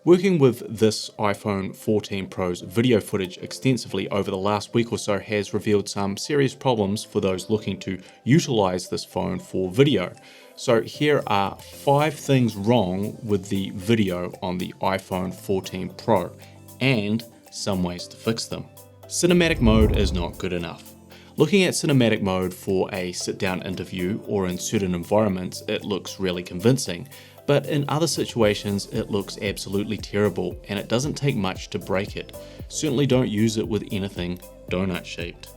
Working with this iPhone 14 Pro's video footage extensively over the last week or so has revealed some serious problems for those looking to utilize this phone for video. So here are 5 things wrong with the video on the iPhone 14 Pro and some ways to fix them. Cinematic mode is not good enough. Looking at cinematic mode for a sit-down interview or in certain environments, it looks really convincing. But in other situations, it looks absolutely terrible and it doesn't take much to break it. Certainly don't use it with anything donut shaped.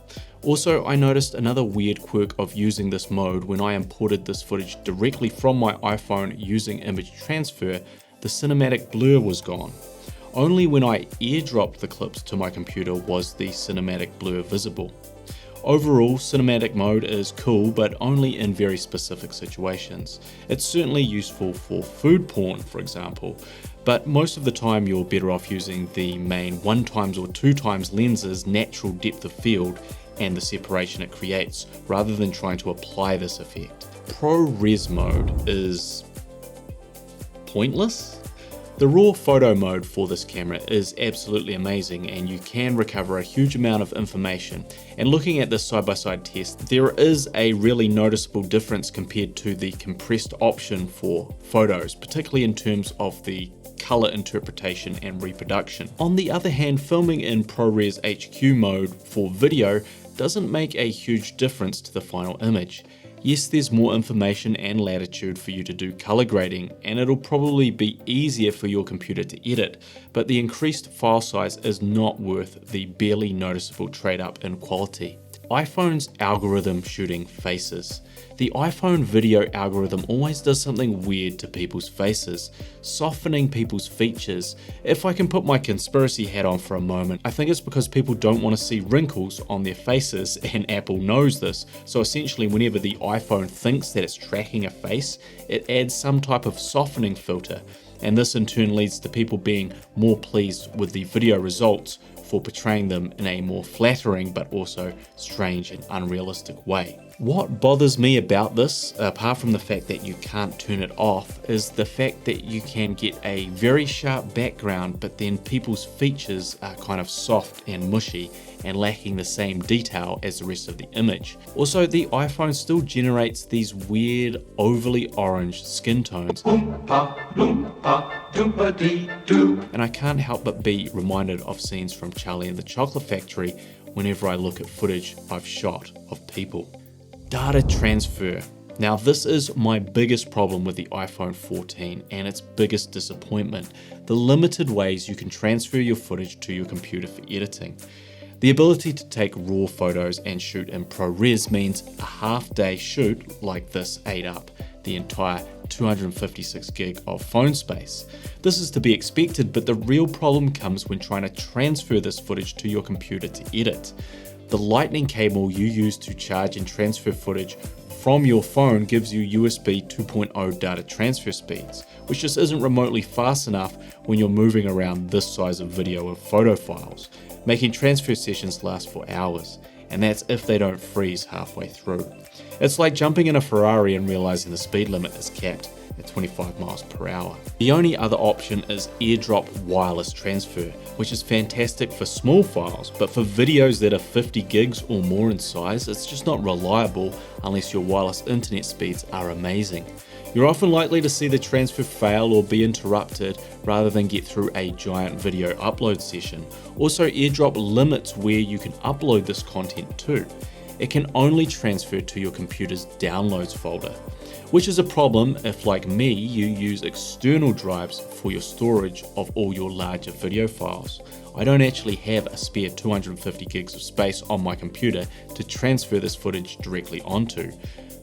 Also, I noticed another weird quirk of using this mode when I imported this footage directly from my iPhone using image transfer. The cinematic blur was gone. Only when I airdropped the clips to my computer was the cinematic blur visible. Overall, cinematic mode is cool, but only in very specific situations. It's certainly useful for food porn, for example, but most of the time you're better off using the main 1x or 2x lens's natural depth of field and the separation it creates, rather than trying to apply this effect. ProRes mode is pointless. The raw photo mode for this camera is absolutely amazing and you can recover a huge amount of information. And looking at this side-by-side test, there is a really noticeable difference compared to the compressed option for photos, particularly in terms of the color interpretation and reproduction. On the other hand, filming in ProRes HQ mode for video doesn't make a huge difference to the final image. Yes, there's more information and latitude for you to do color grading, and it'll probably be easier for your computer to edit, but the increased file size is not worth the barely noticeable trade up in quality. iPhone's algorithm shooting faces. The iPhone video algorithm always does something weird to people's faces, softening people's features. If I can put my conspiracy hat on for a moment, I think it's because people don't want to see wrinkles on their faces, and Apple knows this, so essentially whenever the iPhone thinks that it's tracking a face, it adds some type of softening filter, and this in turn leads to people being more pleased with the video results for portraying them in a more flattering but also strange and unrealistic way. What bothers me about this, apart from the fact that you can't turn it off, is the fact that you can get a very sharp background, but then people's features are kind of soft and mushy and lacking the same detail as the rest of the image. Also, the iPhone still generates these weird overly orange skin tones, and I can't help but be reminded of scenes from Charlie and the Chocolate Factory whenever I look at footage I've shot of people. Data transfer. Now this is my biggest problem with the iPhone 14 and its biggest disappointment: the limited ways you can transfer your footage to your computer for editing. The ability to take raw photos and shoot in ProRes means a half-day shoot like this ate up the entire 256 gig of phone space. This is to be expected, but the real problem comes when trying to transfer this footage to your computer to edit. The lightning cable you use to charge and transfer footage from your phone gives you USB 2.0 data transfer speeds, which just isn't remotely fast enough when you're moving around this size of video or photo files, making transfer sessions last for hours, and that's if they don't freeze halfway through. It's like jumping in a Ferrari and realizing the speed limit is capped at 25 miles per hour. The only other option is AirDrop wireless transfer, which is fantastic for small files, but for videos that are 50 gigs or more in size, it's just not reliable unless your wireless internet speeds are amazing. You're often likely to see the transfer fail or be interrupted rather than get through a giant video upload session. Also, AirDrop limits where you can upload this content to. It can only transfer to your computer's downloads folder, which is a problem if, like me, you use external drives for your storage of all your larger video files. I don't actually have a spare 250 gigs of space on my computer to transfer this footage directly onto,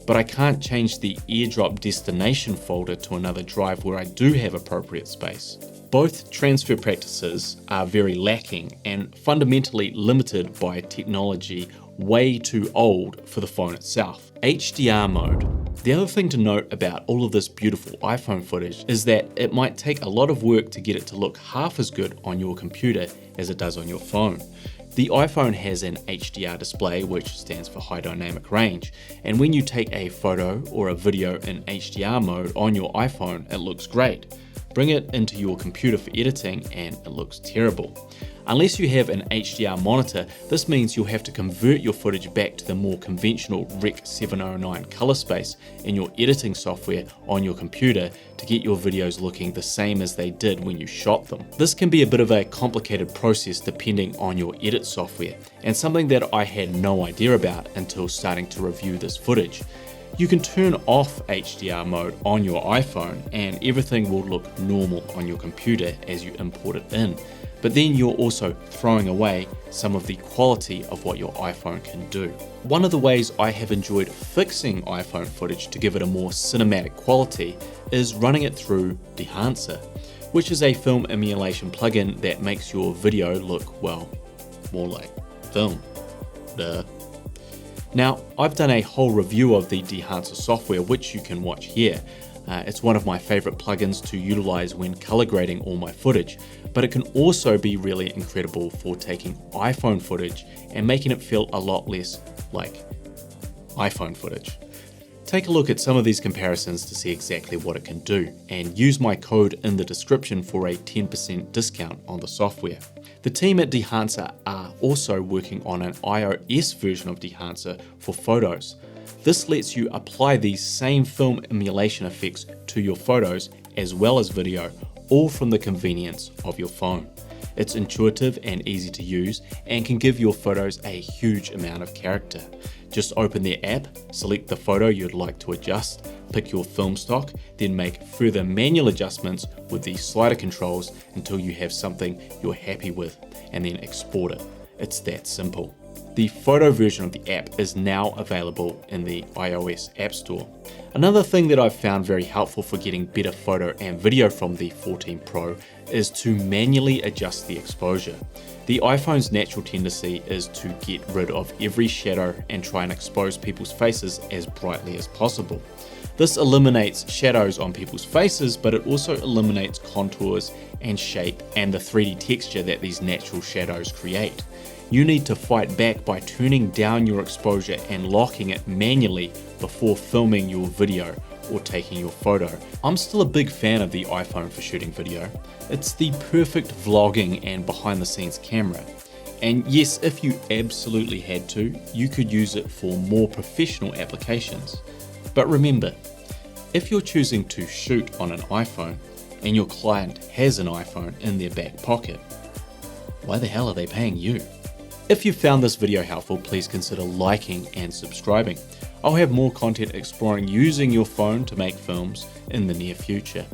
but I can't change the AirDrop destination folder to another drive where I do have appropriate space. Both transfer practices are very lacking and fundamentally limited by technology way too old for the phone itself. HDR mode. The other thing to note about all of this beautiful iPhone footage is that it might take a lot of work to get it to look half as good on your computer as it does on your phone. The iPhone has an HDR display, which stands for High Dynamic Range, and when you take a photo or a video in HDR mode on your iPhone, it looks great. bring it into your computer for editing and it looks terrible. Unless you have an HDR monitor, this means you'll have to convert your footage back to the more conventional Rec 709 color space in your editing software on your computer to get your videos looking the same as they did when you shot them. This can be a bit of a complicated process depending on your edit software, and something that I had no idea about until starting to review this footage. You can turn off HDR mode on your iPhone and everything will look normal on your computer as you import it in. But then you're also throwing away some of the quality of what your iPhone can do. One of the ways I have enjoyed fixing iPhone footage to give it a more cinematic quality is running it through Dehancer, which is a film emulation plugin that makes your video look, well, more like film. Duh. Now, I've done a whole review of the Dehancer software, which you can watch here. It's one of my favorite plugins to utilize when color grading all my footage, but it can also be really incredible for taking iPhone footage and making it feel a lot less like iPhone footage. Take a look at some of these comparisons to see exactly what it can do, and use my code in the description for a 10% discount on the software. The team at Dehancer are also working on an iOS version of Dehancer for photos. This lets you apply these same film emulation effects to your photos as well as video, all from the convenience of your phone. It's intuitive and easy to use and can give your photos a huge amount of character. Just open the app, select the photo you'd like to adjust, pick your film stock, then make further manual adjustments with the slider controls until you have something you're happy with, and then export it. It's that simple. The photo version of the app is now available in the iOS App Store. Another thing that I've found very helpful for getting better photo and video from the 14 Pro is to manually adjust the exposure. The iPhone's natural tendency is to get rid of every shadow and try and expose people's faces as brightly as possible. This eliminates shadows on people's faces, but it also eliminates contours and shape and the 3D texture that these natural shadows create. You need to fight back by turning down your exposure and locking it manually before filming your video or taking your photo. I'm still a big fan of the iPhone for shooting video. It's the perfect vlogging and behind the scenes camera. And yes, if you absolutely had to, you could use it for more professional applications. But remember, if you're choosing to shoot on an iPhone and your client has an iPhone in their back pocket, why the hell are they paying you? If you found this video helpful, please consider liking and subscribing. I'll have more content exploring using your phone to make films in the near future.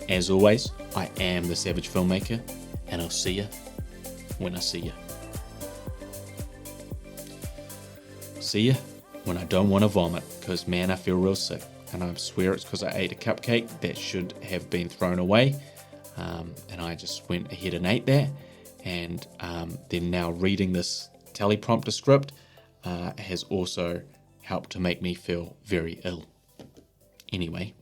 As always, I am the Savage Filmmaker, and I'll see you when I see you. See you when I don't want to vomit, because man, I feel real sick. And I swear it's because I ate a cupcake that should have been thrown away. And I just went ahead and ate that. And then now reading this teleprompter script has also helped to make me feel very ill. Anyway.